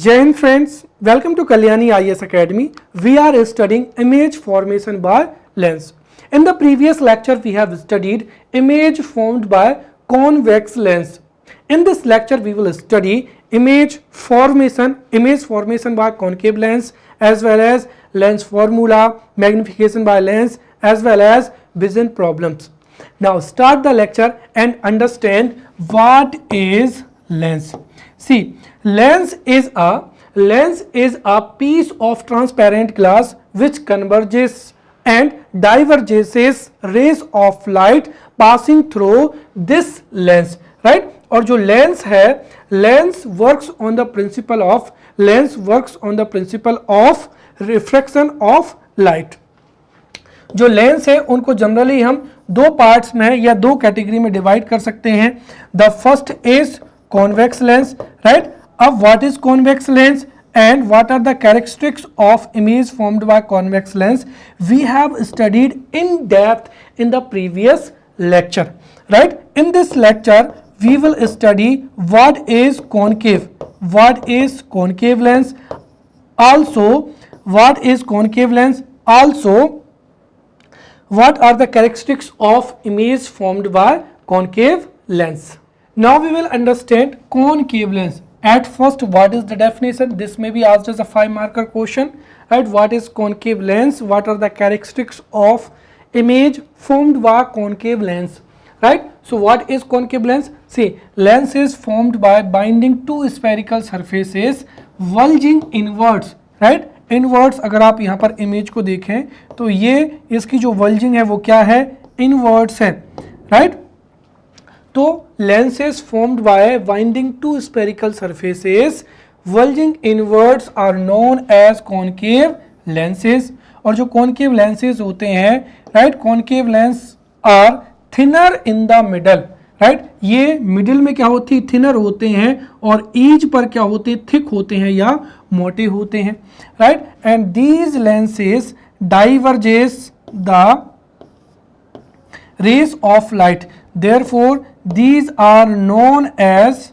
Jai Hind friends, welcome to Kalyani IAS Academy. We are studying image formation by lens. In the previous lecture, we have studied image formed by convex lens. In this lecture, we will study image formation by concave lens, as well as lens formula, magnification by lens, as well as vision problems. Now start the lecture and understand what is lens. See, lens is a piece of transparent glass which converges and diverges rays of light passing through this lens, right? और जो lens है, lens works on the principle of refraction of light. जो lens है उनको generally हम दो parts में या दो कैटेगरी में डिवाइड कर सकते हैं. The first is convex lens, right? अब what is convex lens and what are the characteristics of image formed by convex lens we have studied in depth in the previous lecture, right? In this lecture we will study what is concave lens, also what is concave lens, also what are the characteristics of image formed by concave lens. Now we will understand concave lens. At first, what is the definition? This may be asked as a 5-marker question, right? What is concave lens? What are the characteristics of image formed by concave lens, right? So what is concave lens? See, lens is formed by binding two spherical surfaces bulging inwards, right? Inwards, अगर आप यहाँ पर image को देखें तो ये इसकी जो bulging है वो क्या है? Inwards है, right? तो lenses formed by binding two spherical surfaces bulging inwards are known as concave lenses. और जो concave lenses होते हैं, right, concave lens are thinner in the middle, right? ये middle में क्या होती है? thinner होते हैं और edge पर क्या होते हैं? thick होते हैं या मोटे होते हैं, right? And these lenses diverges the rays of light. Therefore these are known as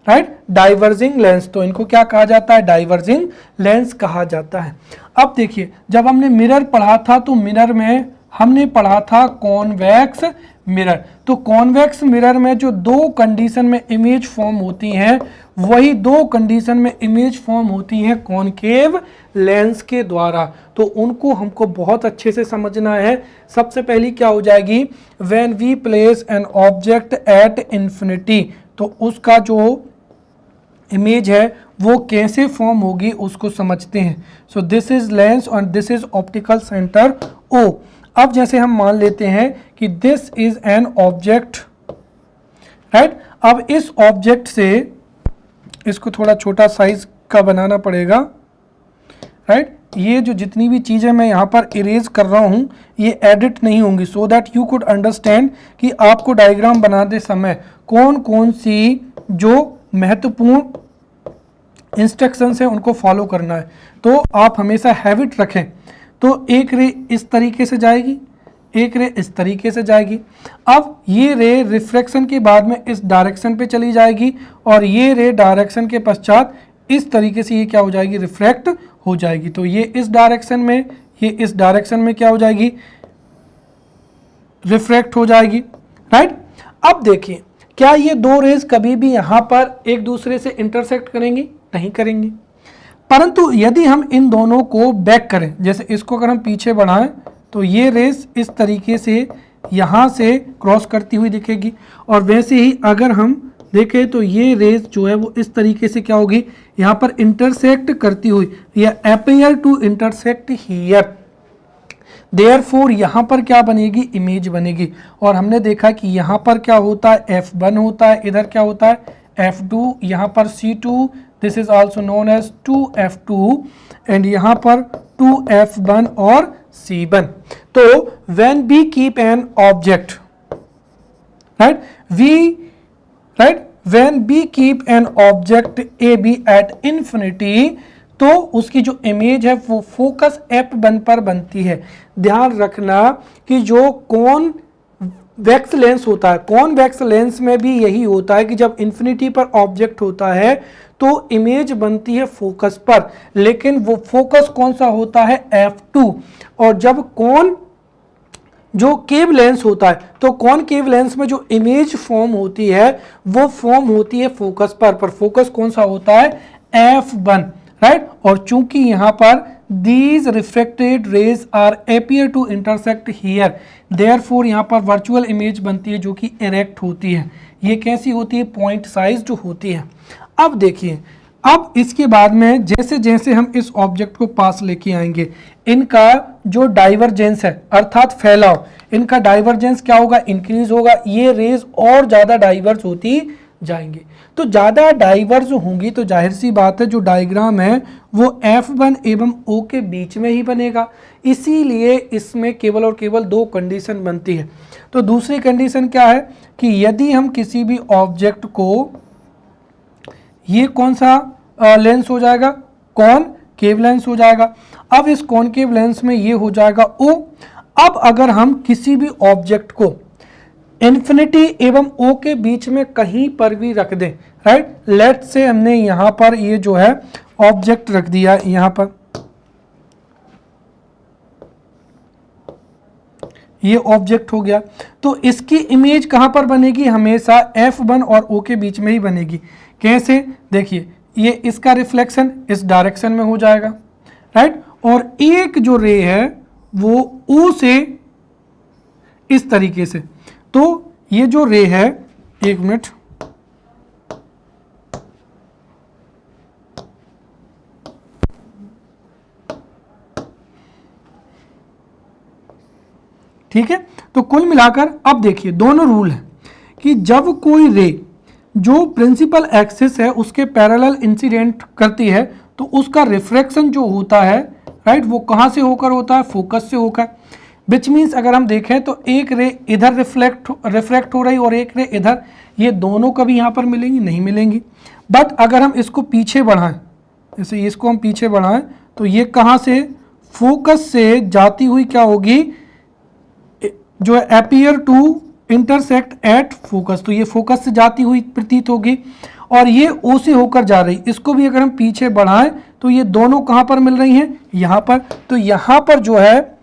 right diverging lens. तो इनको क्या कहा जाता है? डाइवर्जिंग लेंस कहा जाता है. अब देखिए, जब हमने मिरर पढ़ा था तो मिरर में हमने पढ़ा था कॉन्वेक्स मिरर. तो कॉन्वेक्स मिरर में जो दो कंडीशन में इमेज फॉर्म होती हैं, वही दो कंडीशन में इमेज फॉर्म होती हैं कॉन्केव लेंस के द्वारा. तो उनको हमको बहुत अच्छे से समझना है. सबसे पहली क्या हो जाएगी? When we place an object at infinity, तो उसका जो इमेज है वो कैसे फॉर्म होगी उसको समझते हैं. सो दिस इज लेंस और this is optical centre O. अब जैसे हम मान लेते हैं कि this is an object, right? अब इस ऑब्जेक्ट से इसको थोड़ा छोटा साइज का बनाना पड़ेगा, राइट? ये जो जितनी भी चीज़ें मैं यहाँ पर इरेज कर रहा हूँ ये एडिट नहीं होंगी, so that you could understand कि आपको डायग्राम बनाते समय कौन कौन सी जो महत्वपूर्ण इंस्ट्रक्शंस हैं उनको फॉलो करना है. तो आप हमेशा हैबिट रखें. तो एक रे इस तरीके से जाएगी, एक रे इस तरीके से जाएगी. अब ये रे रिफ्रैक्शन के बाद में इस डायरेक्शन पे चली जाएगी और ये रे डायरेक्शन के पश्चात इस तरीके से ये क्या हो जाएगी? रिफ्रैक्ट हो जाएगी. तो ये इस डायरेक्शन में, ये इस डायरेक्शन में क्या हो जाएगी? रिफ्रैक्ट हो जाएगी, राइट? अब देखिए, क्या ये दो रेज कभी भी यहाँ पर एक दूसरे से इंटरसेक्ट करेंगी? नहीं करेंगी. परंतु यदि हम इन दोनों को बैक करें, जैसे इसको अगर हम पीछे बढ़ाएं तो ये रेस इस तरीके से यहाँ से क्रॉस करती हुई दिखेगी. और वैसे ही अगर हम देखें तो ये रेस जो है वो इस तरीके से क्या होगी? यहाँ पर इंटरसेक्ट करती हुई, या appear to intersect here. Therefore यहाँ पर क्या बनेगी? इमेज बनेगी. और हमने देखा कि यहाँ पर क्या होता है? F1 होता है, इधर क्या होता है? F2, यहाँ पर C2, this is also known as 2F2, and यहाँ पर 2F1 और C1. तो when we keep an object, right, when we keep an object AB at infinity, तो उसकी जो इमेज है वो फोकस F1 पर बनती है. ध्यान रखना कि जो कोण कॉन्वेक्स लेंस होता है, कॉन्वेक्स लेंस में भी यही होता है कि जब इन्फिनिटी पर ऑब्जेक्ट होता है तो इमेज बनती है फोकस पर, लेकिन वो फोकस कौन सा होता है, f2। और जब जो केव लेंस होता है तो कॉनकेव लेंस में जो इमेज फॉर्म होती है वो फॉर्म होती है फोकस पर फोकस कौन सा होता है, f1, राइट। और चूंकि यहां पर these refracted rays are appear to intersect here, therefore यहाँ पर वर्चुअल इमेज बनती है जो कि इरेक्ट होती है। ये कैसी होती है, पॉइंट साइज जो होती है। अब देखिए, अब इसके बाद में जैसे जैसे हम इस ऑब्जेक्ट को पास लेके आएंगे, इनका जो डाइवर्जेंस है अर्थात फैलाव, इनका डाइवर्जेंस क्या होगा, इंक्रीज होगा। ये रेज और ज़्यादा डाइवर्स होती जाएंगे। तो ज़्यादा डाइवर्स होंगी तो जाहिर सी बात है जो डायग्राम है वो F1 एवं O के बीच में ही बनेगा। इसीलिए इसमें केवल और केवल दो कंडीशन बनती है। तो दूसरी कंडीशन क्या है कि यदि हम किसी भी ऑब्जेक्ट को, ये कौन सा लेंस हो जाएगा, कॉनकेव लेंस हो जाएगा। अब इस कॉनकेव लेंस में ये हो जाएगा O। अब अगर हम किसी भी ऑब्जेक्ट को इन्फिनिटी एवं O के बीच में कहीं पर भी रख दें, राइट, लेट से हमने यहां पर ये जो है ऑब्जेक्ट रख दिया, यहां पर ये ऑब्जेक्ट हो गया, तो इसकी इमेज कहां पर बनेगी, हमेशा F1 और O के बीच में ही बनेगी। कैसे, देखिए ये इसका रिफ्लेक्शन इस डायरेक्शन में हो जाएगा, राइट, और एक जो रे है वो O से इस तरीके से, तो ये जो रे है, एक मिनट, ठीक है। तो कुल मिलाकर अब देखिए दोनों रूल हैं कि जब कोई रे जो प्रिंसिपल एक्सिस है उसके पैरेलल इंसिडेंट करती है तो उसका रिफ्रैक्शन जो होता है, राइट, वो कहां से होकर होता है, फोकस से होकर। विच मीन्स अगर हम देखें तो एक रे इधर रिफ्लेक्ट हो रही और एक रे इधर, ये दोनों कभी यहाँ पर मिलेंगी, नहीं मिलेंगी। बट अगर हम इसको पीछे बढ़ाएं, जैसे इसको हम पीछे बढ़ाएं तो ये कहाँ से, फोकस से जाती हुई क्या होगी, जो है appear to intersect at focus, तो ये फोकस से जाती हुई प्रतीत होगी। और ये O से होकर जा रही, इसको भी अगर हम पीछे बढ़ाएं तो ये दोनों कहाँ पर मिल रही हैं, यहाँ पर। तो यहाँ पर जो है,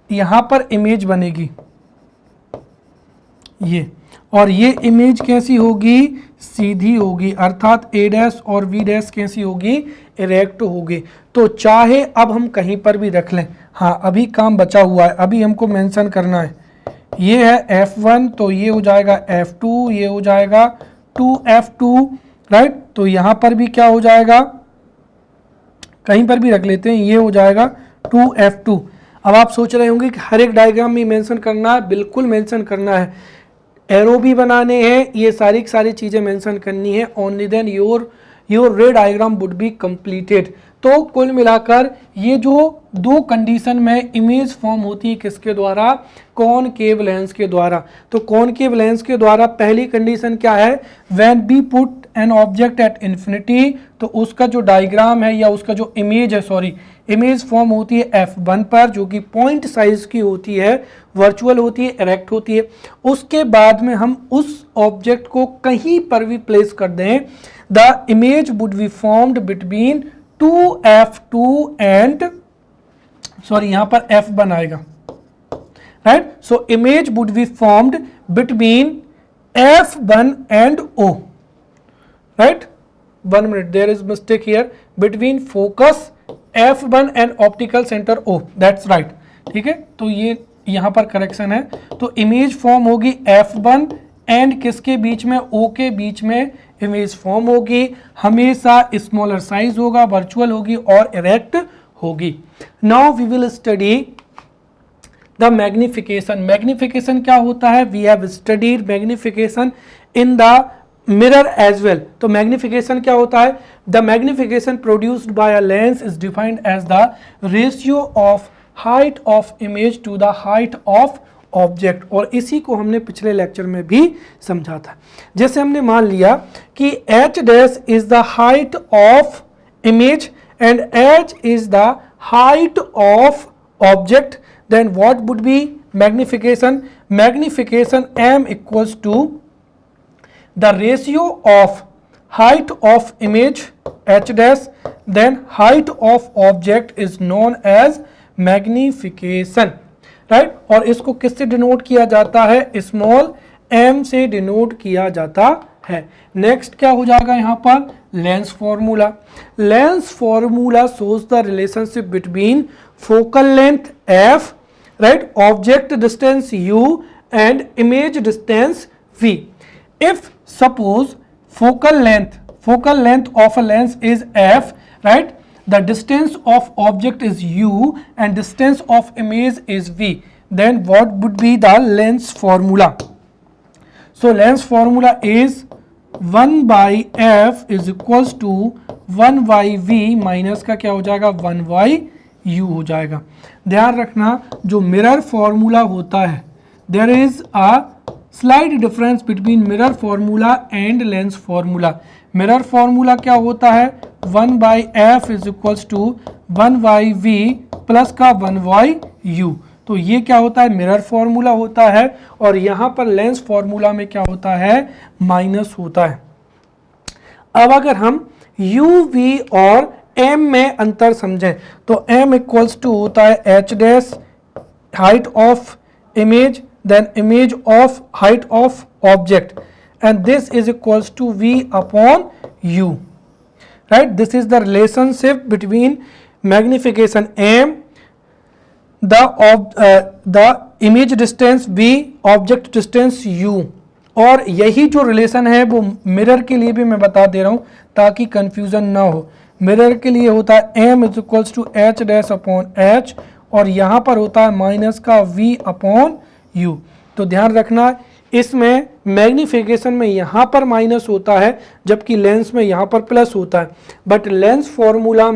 यहाँ पर इमेज बनेगी ये, और ये इमेज कैसी होगी, सीधी होगी, अर्थात A' और V' कैसी होगी, इरेक्ट होगी। तो चाहे अब हम कहीं पर भी रख लें, हाँ अभी काम बचा हुआ है, अभी हमको मेंशन करना है। ये है F1 तो ये हो जाएगा F2, ये हो जाएगा 2F2, राइट। तो यहाँ पर भी क्या हो जाएगा, कहीं पर भी रख लेते हैं, ये हो जाएगा 2F2। अब आप सोच रहे होंगे कि हर एक डायग्राम में मेंशन करना है, बिल्कुल मेंशन करना है, एरो भी बनाने हैं, ये सारी चीज़ें मेंशन करनी है, only then your ray diagram would be completed. तो कुल मिलाकर ये जो दो कंडीशन में इमेज फॉर्म होती है किसके द्वारा, कॉनकेव लेंस के द्वारा। तो कॉनकेव लेंस के द्वारा पहली कंडीशन क्या है, when B put an object at infinity, तो उसका जो डायग्राम है या उसका जो इमेज है, सॉरी, इमेज फॉर्म होती है F1 पर, जो कि पॉइंट साइज की होती है, वर्चुअल होती है, इरेक्ट होती है। उसके बाद में हम उस ऑब्जेक्ट को कहीं पर भी प्लेस कर दें, the image would be formed between 2F2 and, sorry यहाँ पर F1 आएगा, right. So image would be formed between F1 and O, right. 1 minute, there is mistake here, between focus F1 and optical center O, that's right, ठीक है। तो ये यहाँ पर correction है। तो इमेज फॉर्म होगी F1 एंड किसके बीच में, O के बीच में इमेज फॉर्म होगी, हमेशा स्मॉलर साइज होगा, वर्चुअल होगी और इरेक्ट होगी। Now we will study the magnification. Magnification क्या होता है, we have studied magnification in the mirror as well. तो मैग्निफिकेशन क्या होता है, the magnification produced by a lens is defined as the ratio of height of image to the height of object, और इसी को हमने पिछले लेक्चर में भी समझा था। जैसे हमने मान लिया कि h' is the height of image and h is the height of object, then what would be magnification m equals to the ratio of height of image h dash, then height of object is known as magnification, right? और इसको किससे denote किया जाता है? Small m से denote किया जाता है। नेक्स्ट क्या हो जाएगा यहाँ पर? Lens formula. Lens formula shows the relationship between focal length f, right, object distance u and image distance v. If suppose focal length of a lens is f, right, the distance of object is u and distance of image is v, then what would be the lens formula? So lens formula is 1 by f is equals to 1 by v minus का क्या हो जाएगा? 1 by u हो जाएगा। ध्यान रखना जो mirror formula होता है, there is a slight difference between mirror formula and lens formula. Mirror formula क्या होता है? 1 by F is equals to 1 by V plus का 1 बाई यू। तो ये क्या होता है? मिरर फॉर्मूला होता है। और यहाँ पर लेंस फॉर्मूला में क्या होता है? माइनस होता है। अब अगर हम यू वी और एम में अंतर समझें तो एम इक्वल्स टू होता है H dash height of image, then image of height of object, and this is equals to v upon u, right? This is the relationship between magnification m, the image distance v, object distance u। और यही जो relation है वो mirror के लिए भी मैं बता दे रहा हूँ ताकि कंफ्यूजन ना हो। मिरर के लिए होता है m is equals to H dash upon H, और यहाँ पर होता है माइनस का v अपॉन u। तो ध्यान रखना इसमें मैग्निफिकेशन में यहाँ पर माइनस होता है जबकि लेंस में यहाँ पर प्लस होता है, बट लेंस फॉर्मूला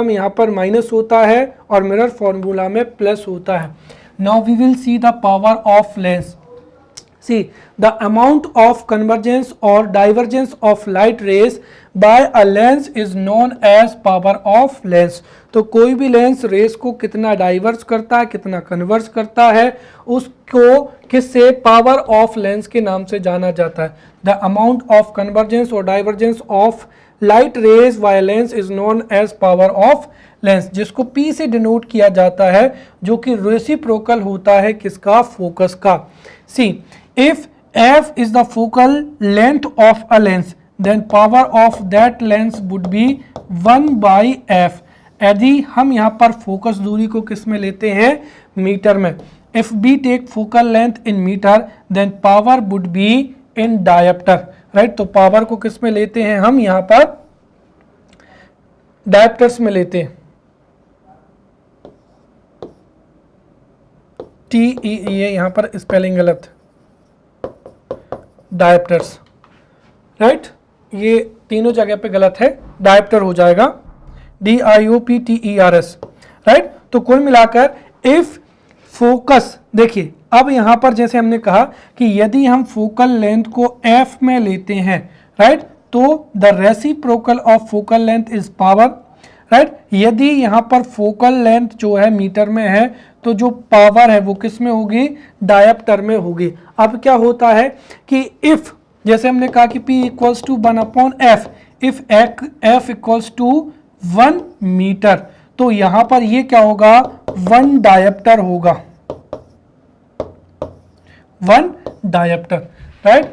में यहाँ पर माइनस होता है और मिरर फॉर्मूला में प्लस होता है। Now we will see the power of lens. See, the amount of convergence or divergence of light rays by a lens is known as power of lens। तो कोई भी lens race को कितना diverse करता है, कितना कन्वर्स करता है, उसको किससे? पावर ऑफ लेंस के नाम से जाना जाता है। द अमाउंट ऑफ कन्वर्जेंस और divergence of light rays by lens is known as power of lens, जिसको P से डिनोट किया जाता है, जो कि रेसिप्रोकल होता है किसका? फोकस का। सी, if f is the focal length of a lens, then power of that lens would be 1 by f। यदि हम यहाँ पर फोकस दूरी को किस में लेते हैं? मीटर में। if we take focal length in meter, then power would be in diopter, right? तो पावर को किस में लेते हैं हम? यहाँ पर डायप्टर्स में लेते हैं। ये यहाँ पर स्पेलिंग गलत, डायप्टर्स, राइट? ये तीनों जगह पे गलत है, डायप्टर हो जाएगा DIOPTERS, राइट? तो कुल मिलाकर इफ फोकस, देखिए अब यहाँ पर जैसे हमने कहा कि यदि हम फोकल लेंथ को f में लेते हैं, राइट, तो the reciprocal of focal length is power, right? यदि यहाँ पर फोकल लेंथ जो है मीटर में है तो जो पावर है वो किस में होगी? डायप्टर में होगी। अब क्या होता है कि इफ, जैसे हमने कहा कि P equals to 1 upon F, if f equals to 1 metre, तो यहाँ पर ये क्या होगा? 1 डायप्टर होगा, 1 डायप्टर, राइट?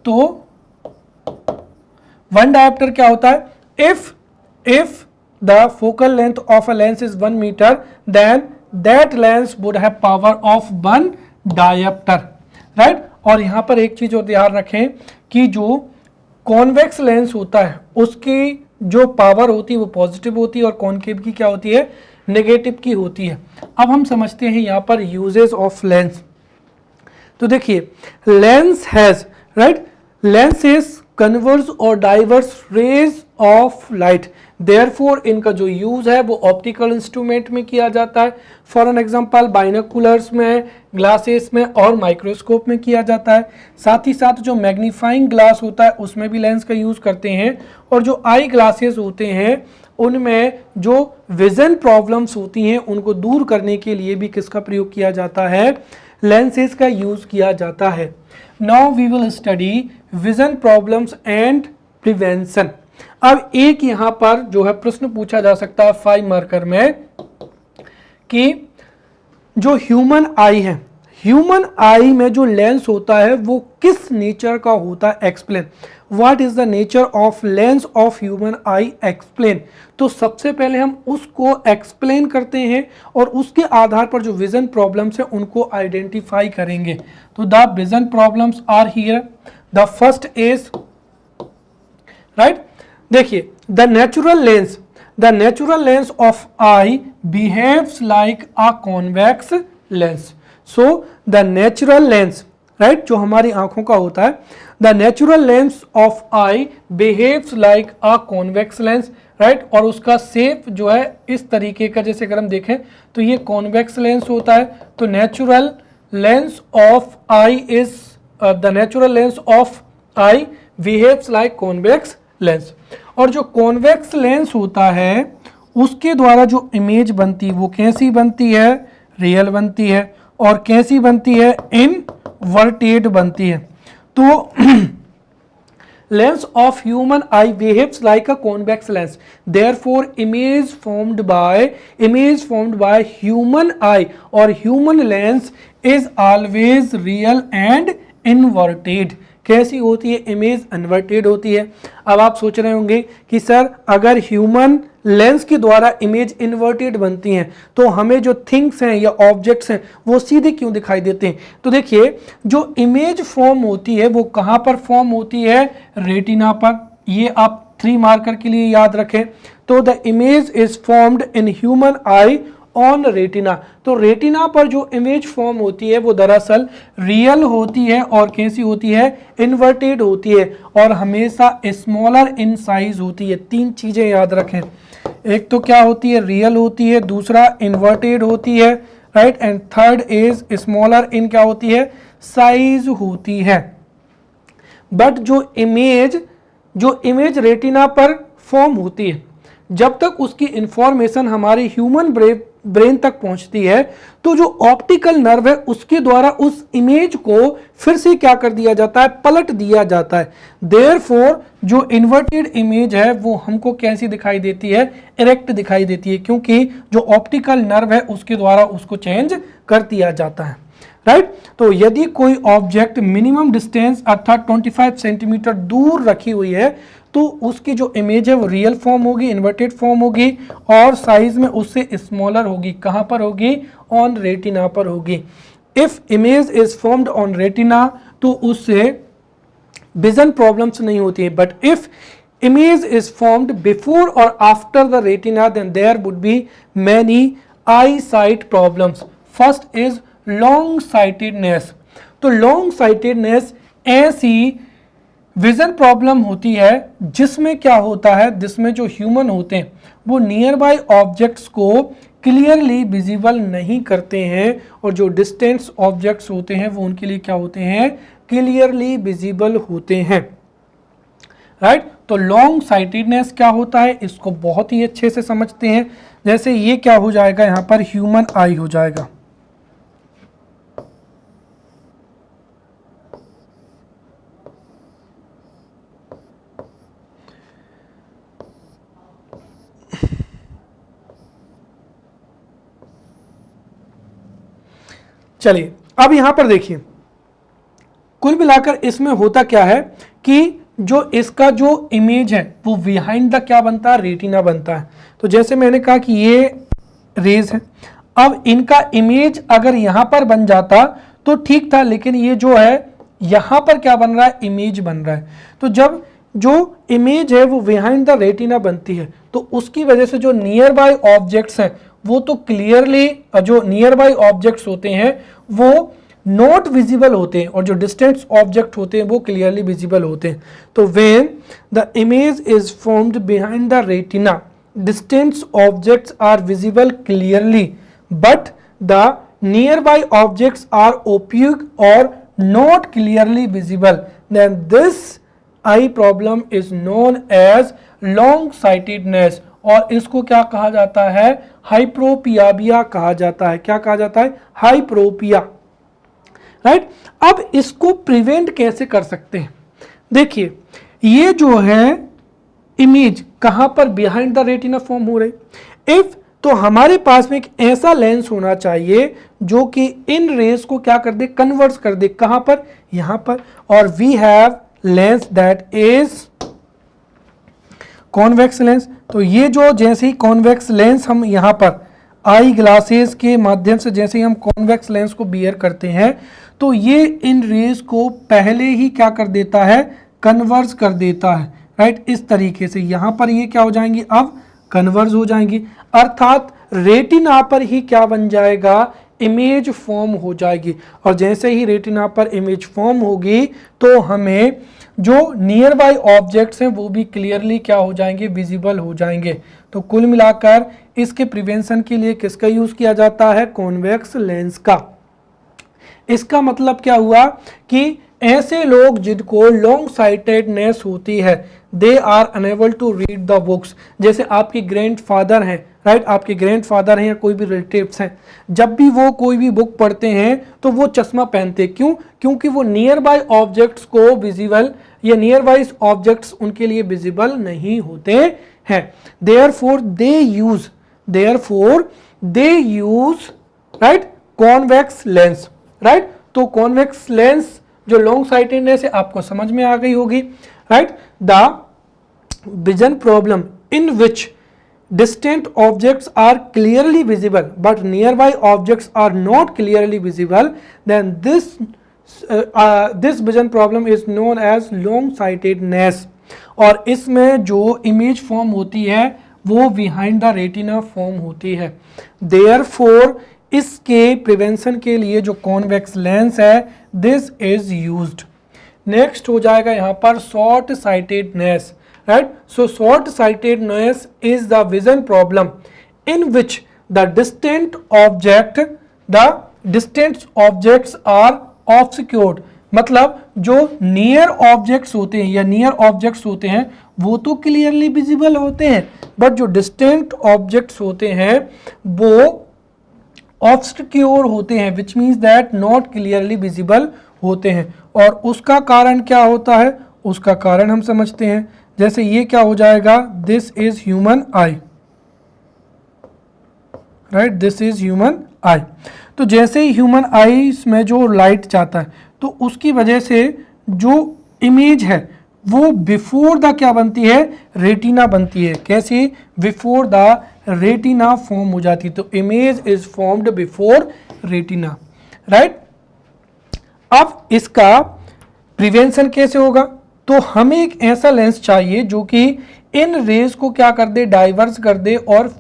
तो 1 डायप्टर क्या होता है? If the focal length of a lens is 1 meter, then that lens would have power of 1 diopter, right? और यहाँ पर एक चीज और ध्यान रखें कि जो कॉन्वेक्स लेंस होता है उसकी जो पावर होती है वो पॉजिटिव होती है और कॉनकेव की क्या होती है? नेगेटिव की होती है। अब हम समझते हैं यहाँ पर यूजेस ऑफ लेंस। तो देखिए lens has, right, lens is converge और diverge rays of light. Therefore इनका जो यूज है वो ऑप्टिकल इंस्ट्रूमेंट में किया जाता है। फॉर एन एग्जांपल बाइनोकुलर्स में, ग्लासेस में और माइक्रोस्कोप में किया जाता है। साथ ही साथ जो मैग्नीफाइंग ग्लास होता है उसमें भी लेंस का यूज करते हैं। और जो आई ग्लासेस होते हैं उनमें जो विजन प्रॉब्लम्स होती हैं उनको दूर करने के लिए भी किसका प्रयोग किया जाता है, लेंसेज का यूज किया जाता है। Now we will study vision problems and prevention. अब एक यहां पर जो है प्रश्न पूछा जा सकता है 5 मार्कर में कि जो ह्यूमन आई है, ह्यूमन आई में जो लेंस होता है वो किस नेचर का होता है, explain. What is the nature of lens of human I, explain. तो सबसे पहले हम उसको एक्सप्लेन करते हैं और उसके आधार पर जो विजन प्रॉब्लम्स है उनको आइडेंटिफाई करेंगे। तो the vision problems are here. The first is right, देखिए the natural lens of eye behaves like a convex lens. So the natural lens, right, जो हमारी आंखों का होता है, the natural lens of eye behaves like a convex lens, right. और उसका shape जो है इस तरीके का, जैसे अगर हम देखें तो ये कॉन्वेक्स लेंस होता है। तो natural lens of I is the natural lens of eye behaves like convex lens. और जो कॉन्वेक्स लेंस होता है उसके द्वारा जो इमेज बनती है वो कैसी बनती है, रियल बनती है। और कैसी बनती है, इनवर्टेड बनती है। तो lens of human eye behaves like a convex lens, therefore image formed by human eye और human lens is always real and inverted. कैसी होती है, इमेज इन्वर्टेड होती है। अब आप सोच रहे होंगे कि सर अगर ह्यूमन लेंस के द्वारा इमेज इन्वर्टेड बनती हैं तो हमें जो थिंग्स हैं या ऑब्जेक्ट्स हैं वो सीधे क्यों दिखाई देते हैं। तो देखिए जो इमेज फॉर्म होती है वो कहाँ पर फॉर्म होती है, रेटिना पर। ये आप 3 मार्कर के लिए याद रखें। तो the image is formed in human I on retina. तो रेटिना पर जो इमेज फॉर्म होती है वो दरअसल रियल होती है और कैसी होती है, इन्वर्टेड होती है और हमेशा स्मॉलर इन साइज होती है। 3 चीजें याद रखें, एक तो क्या होती है, रियल होती है, दूसरा इन्वर्टेड होती है, right, and third is smaller in क्या होती है, साइज होती है। बट जो इमेज रेटिना पर फॉर्म होती है, जब तक उसकी इंफॉर्मेशन हमारी ह्यूमन ब्रेन तक पहुंचती है तो जो ऑप्टिकल नर्व है उसके द्वारा उस इमेज को फिर से क्या कर दिया जाता है, पलट दिया जाता है। देयरफॉर जो इन्वर्टेड इमेज है वो हमको कैसी दिखाई देती है, इरेक्ट दिखाई देती है, क्योंकि जो ऑप्टिकल नर्व है उसके द्वारा उसको चेंज कर दिया जाता है, राइट। तो यदि कोई ऑब्जेक्ट मिनिमम डिस्टेंस अर्थात 25 सेंटीमीटर दूर रखी हुई है तो उसकी जो इमेज है वो रियल फॉर्म होगी, इन्वर्टेड फॉर्म होगी और साइज में उससे स्मॉलर होगी। कहां पर होगी, ऑन रेटिना पर होगी। If image is formed on retina तो उससे विजन प्रॉब्लम्स नहीं होती है। But if image is formed before और after the retina then there would be many eye sight problems. First is long sightedness. तो long sightedness ऐसी vision problem होती है जिसमें क्या होता है, जिसमें जो ह्यूमन होते हैं वो नियर बाय ऑब्जेक्ट्स को क्लियरली विजिबल नहीं करते हैं और जो डिस्टेंस ऑब्जेक्ट्स होते हैं वो उनके लिए क्या होते हैं, क्लियरली विजिबल होते हैं, राइट। तो लॉन्ग साइटेडनेस क्या होता है इसको बहुत ही अच्छे से समझते हैं। जैसे ये क्या हो जाएगा, यहाँ पर ह्यूमन आई हो जाएगा, चलिए अब यहां पर देखिए कुल मिलाकर इसमें होता क्या है कि जो इसका जो इमेज है वो बिहाइंड द क्या बनता है, रेटिना बनता है। तो जैसे मैंने कहा कि ये रेज है, अब इनका इमेज अगर यहां पर बन जाता तो ठीक था, लेकिन ये जो है यहां पर क्या बन रहा है, इमेज बन रहा है। तो जब जो इमेज है वो बिहाइंड द रेटिना बनती है तो उसकी वजह से जो नियर बाय ऑब्जेक्ट्स हैं वो तो क्लियरली, जो नियर बाय ऑब्जेक्ट्स होते हैं वो नॉट विजिबल होते हैं और जो डिस्टेंट ऑब्जेक्ट होते हैं वो क्लियरली विजिबल होते हैं। तो when the image is formed behind the retina, distant objects are visible clearly but the near by objects are opaque और not clearly visible, then this eye problem is known as long sightedness, और इसको क्या कहा जाता है, हाइप्रोपिया कहा जाता है। क्या कहा जाता है, हाइप्रोपिया, राइट। अब इसको प्रिवेंट कैसे कर सकते हैं, देखिए ये जो है इमेज कहां पर, बिहाइंड द रेटिना फॉर्म हो रही, इफ तो हमारे पास में एक ऐसा लेंस होना चाहिए जो कि इन रेस को क्या कर दे, कन्वर्ट कर दे, कहां पर, यहां पर, और we have lens that is convex lens. तो ये जो जैसे ही कॉन्वेक्स लेंस हम यहां पर आई ग्लासेस के माध्यम से जैसे ही हम कॉन्वेक्स लेंस को बियर करते हैं तो ये इन रेस को पहले ही क्या कर देता है, कन्वर्ज कर देता है, राइट। इस तरीके से यहां पर ये क्या हो जाएंगी, अब कन्वर्ज हो जाएंगी, अर्थात रेटिना पर ही क्या बन जाएगा, इमेज फॉर्म हो जाएगी। और जैसे ही रेटिना पर इमेज फॉर्म होगी तो हमें जो नियर बाय ऑब्जेक्ट्स हैं वो भी क्लियरली क्या हो जाएंगे, विजिबल हो जाएंगे। तो कुल मिलाकर इसके प्रिवेंशन के लिए किसका यूज किया जाता है, कॉन्वेक्स लेंस का। इसका मतलब क्या हुआ कि ऐसे लोग जिनको लॉन्ग साइटेडनेस होती है, they are unable to read the books, जैसे आपके ग्रैंडफादर हैं, राइट, आपके ग्रैंडफादर हैं या कोई भी रिलेटिव्स हैं, जब भी वो कोई भी बुक पढ़ते हैं तो वो चश्मा पहनते, क्यों, क्योंकि वो नियर बाय ऑब्जेक्ट्स को विजिबल या नियर बाय ऑब्जेक्ट्स उनके लिए विजिबल नहीं होते हैं। Therefore they use right convex lens, right. तो कॉन्वेक्स लेंस जो लॉन्ग साइटेडनेस है आपको समझ में आ गई होगी, right. The vision problem in which distant objects are clearly visible but nearby objects are not clearly visible, then this vision problem is known as long sightedness। और इसमें जो इमेज फॉर्म होती है वो बिहाइंड द रेटिना फॉर्म होती है। Therefore इसके prevention के लिए जो कॉन्वेक्स लेंस है दिस इज यूज्ड। नेक्स्ट हो जाएगा यहाँ पर short sightedness, right? So short-sightedness is the vision problem in which the distant objects are obscured। मतलब जो नियर ऑब्जेक्ट्स होते हैं या नियर ऑब्जेक्ट्स होते हैं वो तो क्लियरली विजिबल होते हैं, बट जो डिस्टेंट ऑब्जेक्ट्स होते हैं वो ऑब्स्क्योर होते हैं, which means that not clearly visible होते हैं। और उसका कारण क्या होता है, उसका कारण हम समझते हैं। जैसे ये क्या हो जाएगा, this is human I, right, this is human आई। तो जैसे ही ह्यूमन आई में जो लाइट जाता है तो उसकी वजह से जो इमेज है वो बिफोर द क्या बनती है, रेटिना बनती है। कैसे, बिफोर द रेटिना फॉर्म हो जाती है। तो image is formed before retina, right. अब इसका प्रिवेंशन कैसे होगा, तो हमें एक ऐसा लेंस चाहिए जो कि इन रेज को क्या कर दे, डाइवर्स कर दे, और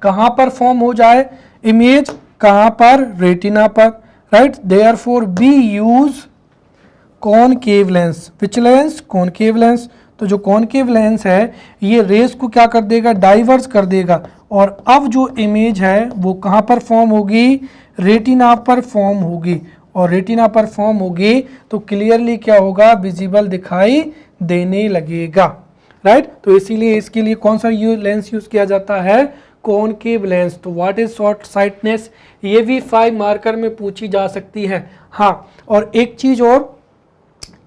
कहां पर फॉर्म हो जाए, इमेज कहां पर, रेटिना पर, right. Therefore B use concave lens. Which lens, concave lens. तो जो कॉनकेव लेंस है ये रेज को क्या कर देगा, डाइवर्स कर देगा, और अब जो इमेज है वो कहां पर फॉर्म होगी, रेटिना पर फॉर्म होगी, और रेटिना पर फॉर्म होगी तो क्लियरली क्या होगा, विजिबल दिखाई देने लगेगा, राइट। तो इसीलिए इसके लिए कौन सा लेंस यूज किया जाता है, कॉनकेव लेंस। तो व्हाट इज शॉर्ट साइटनेस, ये भी 5 मार्कर में पूछी जा सकती है। हाँ, और एक चीज और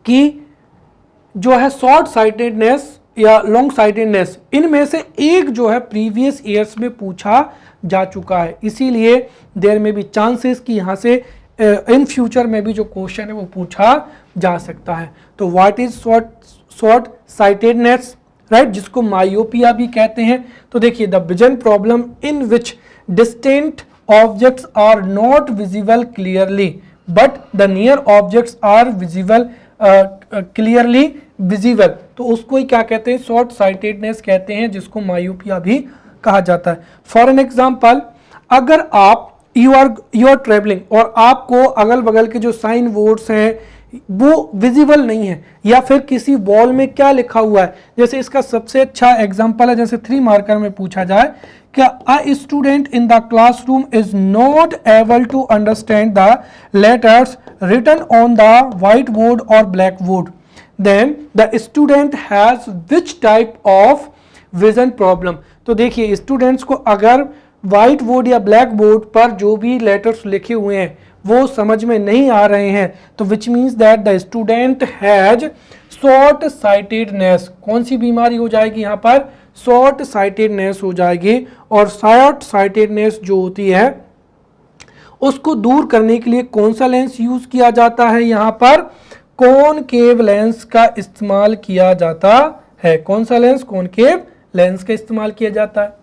कि जो है शॉर्ट साइटेडनेस या लॉन्ग साइटेडनेस, इनमें से एक जो है प्रीवियस ईयर्स में पूछा जा चुका है, इसीलिए देयर में भी चांसेस कि यहाँ से इन फ्यूचर में भी जो क्वेश्चन है वो पूछा जा सकता है। तो what is short sightedness, right, जिसको मायोपिया भी कहते हैं। तो देखिए, the vision problem in which distant objects are not visible clearly but the near objects are visible clearly visible, तो उसको ही क्या कहते हैं, शॉर्ट साइटेडनेस कहते हैं, जिसको मायोपिया भी कहा जाता है। फॉर एन एग्जाम्पल, अगर आप यू आर ट्रेवलिंग और आपको अगल बगल के जो साइन बोर्ड्स हैं वो विजिबल नहीं है, या फिर किसी वॉल में क्या लिखा हुआ है, जैसे इसका सबसे अच्छा एग्जांपल है, जैसे 3 मार्कर में पूछा जाए क्या a student in the classroom is not able to understand the letters written on the white board और black board, then the student has which type of vision problem. तो देखिए स्टूडेंट्स को अगर व्हाइट बोर्ड या black board पर जो भी letters लिखे हुए हैं वो समझ में नहीं आ रहे हैं, तो which means that the student has short sightedness. कौन सी बीमारी हो जाएगी यहाँ पर? शॉर्ट साइटेडनेस हो जाएगी। और शॉर्ट साइटेडनेस जो होती है उसको दूर करने के लिए कौन सा लेंस यूज किया जाता है? यहाँ पर कॉनकेव लेंस का इस्तेमाल किया जाता है। कौन सा लेंस? कॉनकेव लेंस का इस्तेमाल किया जाता है।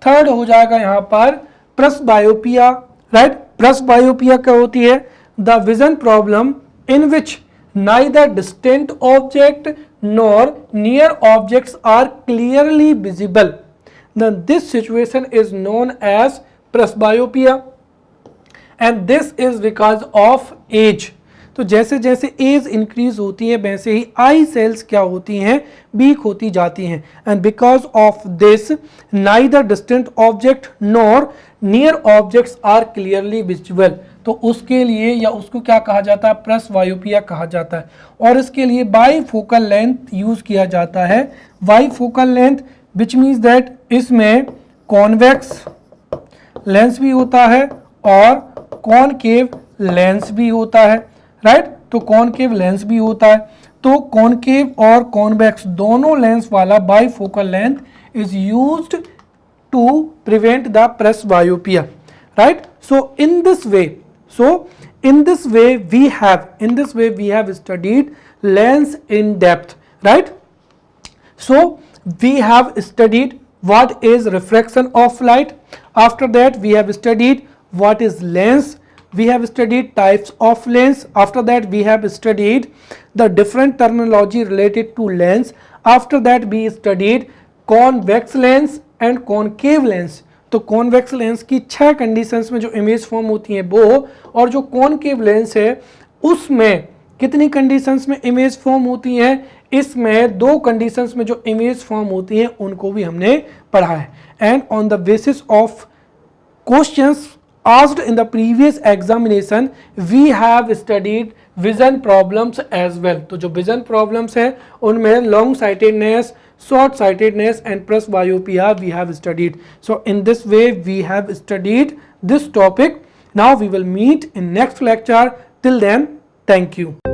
थर्ड हो जाएगा यहाँ पर प्रेसबायोपिया, राइट। प्रेसबायोपिया क्या होती है? The vision problem in which neither distant object nor near objects are clearly visible, this situation is known as presbyopia and this is because of age. तो जैसे जैसे एज इंक्रीज होती है वैसे ही आई sales क्या होती हैं? वीक होती जाती हैं। And because of this neither distant object nor near objects are clearly visible. तो उसके लिए या उसको क्या कहा जाता है? प्रेसबायोपिया कहा जाता है। और इसके लिए बाईफोकल लेंथ यूज किया जाता है। Bifocal length which means that इसमें कॉन्वेक्स लेंस भी होता है और कॉनकेव लेंस भी होता है, राइट। तो कॉनकेव लेंस भी होता है। तो कॉनकेव और कॉन्वेक्स दोनों लेंस वाला bifocal length is used to prevent the presbyopia, right. So in this way we have studied lens in depth, right? So we have studied what is refraction of light. After that we have studied what is lens. We have studied types of lens. After that we have studied the different terminology related to lens. After that we studied convex lens and concave lens. तो convex lens की 6 conditions में जो image form होती है वो, और जो concave lens है उसमें कितनी कंडीशंस में इमेज फॉर्म होती है? इसमें 2 कंडीशंस में जो इमेज फॉर्म होती है उनको भी हमने पढ़ा है। And on the basis of questions asked in the previous examination we have studied vision problems as well. तो जो vision problems है उनमें long sightedness, short sightedness and presbyopia we have studied. So in this way we have studied this topic. Now we will meet in next lecture. Till then, thank you.